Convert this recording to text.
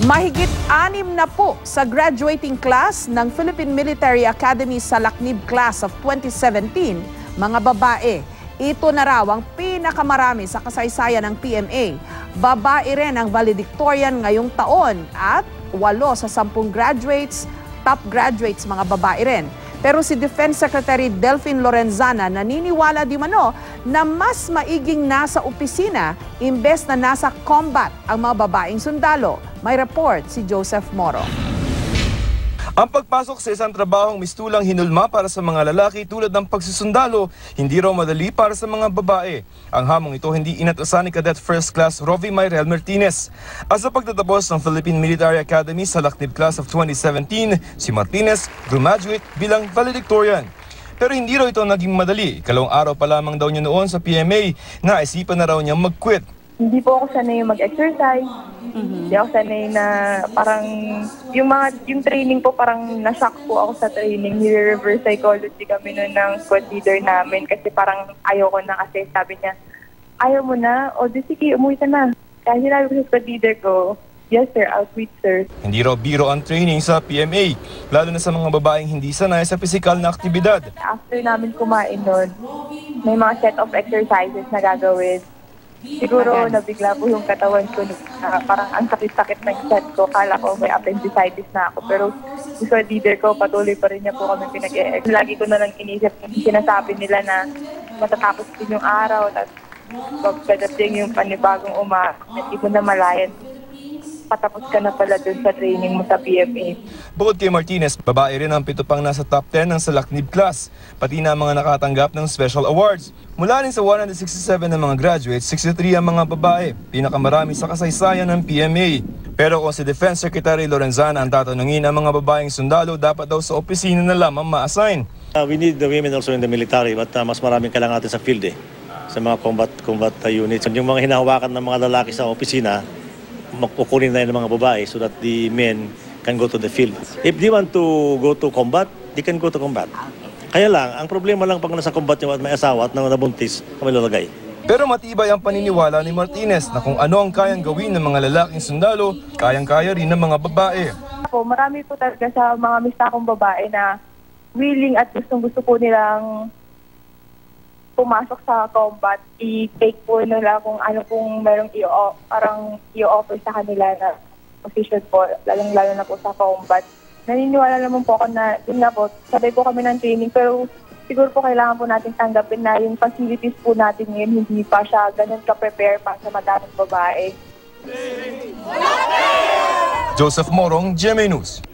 Mahigit 6 na po sa graduating class ng Philippine Military Academy sa Lacnib Class of 2017, mga babae. Ito na raw ang pinakamarami sa kasaysayan ng PMA. Babae rin ang valedictorian ngayong taon at 8 sa 10 graduates, top graduates mga babae rin. Pero si Defense Secretary Delphine Lorenzana naniniwala di mano na mas maiging nasa opisina imbes na nasa combat ang mga babaeng sundalo. May report si Joseph Moro. Ang pagpasok sa isang trabahong mistulang hinulma para sa mga lalaki tulad ng pagsusundalo, hindi raw madali para sa mga babae. Ang hamong ito hindi inatasan ni Cadet First Class Rovi Mayrel Martinez. At sa pagtatapos ng Philippine Military Academy sa Lacnib Class of 2017, si Martinez graduate bilang valedictorian. Pero hindi raw ito naging madali. Ikalawang araw pa lamang daw niya noon sa PMA, naisipan na raw niya mag-quit. Hindi po ako sanay mag-exercise. Hindi ako sanay na parang yung training po parang na-shock po ako sa training. Reverse psychology kami noon ng squad leader namin kasi parang ayoko na kasi sabi niya, ayaw mo na? O di sige, umuwi ka na. Kaya sinabi ko sa squad leader ko, yes sir, I'll quit sir. Hindi raw biro ang training sa PMA, lalo na sa mga babaeng hindi sanay sa pisikal na aktibidad. After namin kumain noon, may mga set of exercises na gagawin. Siguro nabigla po yung katawan ko. Parang ang sakit-sakit ng set ko. Kala ko may appendicitis na ako. Pero gusto leader ko, patuloy pa rin niya po kami pinag-e-ex. Lagi ko na lang inisip yung sinasabi nila na matatapos din yung araw. Tapos pagkadating yung panibagong hindi ko na malayan. Patapos ka na pala dun sa training mo sa PMA. Bukod kay Martinez, babae rin ang 7 pang nasa top 10 ng sa Lacnib class, pati na mga nakatanggap ng special awards. Mula rin sa 167 ng mga graduates, 63 ang mga babae, pinakamarami sa kasaysayan ng PMA. Pero kung si Defense Secretary Lorenzana ang tatanungin, ang mga babaeng sundalo dapat daw sa opisina na lamang ma-assign. We need the women also in the military, but mas maraming kailangan natin sa field sa mga combat units. Yung mga hinahawakan ng mga lalaki sa opisina, makukunin na yun ng mga babae so that the men can go to the field. If they want to go to combat, they can go to combat. Kaya lang, ang problema lang pag nasa combat yung at may asawa at nabuntis, kami lalagay. Pero matibay ang paniniwala ni Martinez na kung ano ang kayang gawin ng mga lalaking sundalo, kayang-kaya rin ng mga babae. Marami po talaga sa mga mista kong babae na willing at gustong-gusto po nilang pumasok sa combat, i-take po nila kung ano pong merong i-offer sa kanila na position po, lalong-lalo na po sa combat. Naniniwala naman po ako na, yun nga po, sabay po kami ng training, pero siguro po kailangan po natin tanggapin na yung facilities po natin ngayon, hindi pa siya ganun ka-prepare pa sa madaming babae. Joseph Morong, GMA News.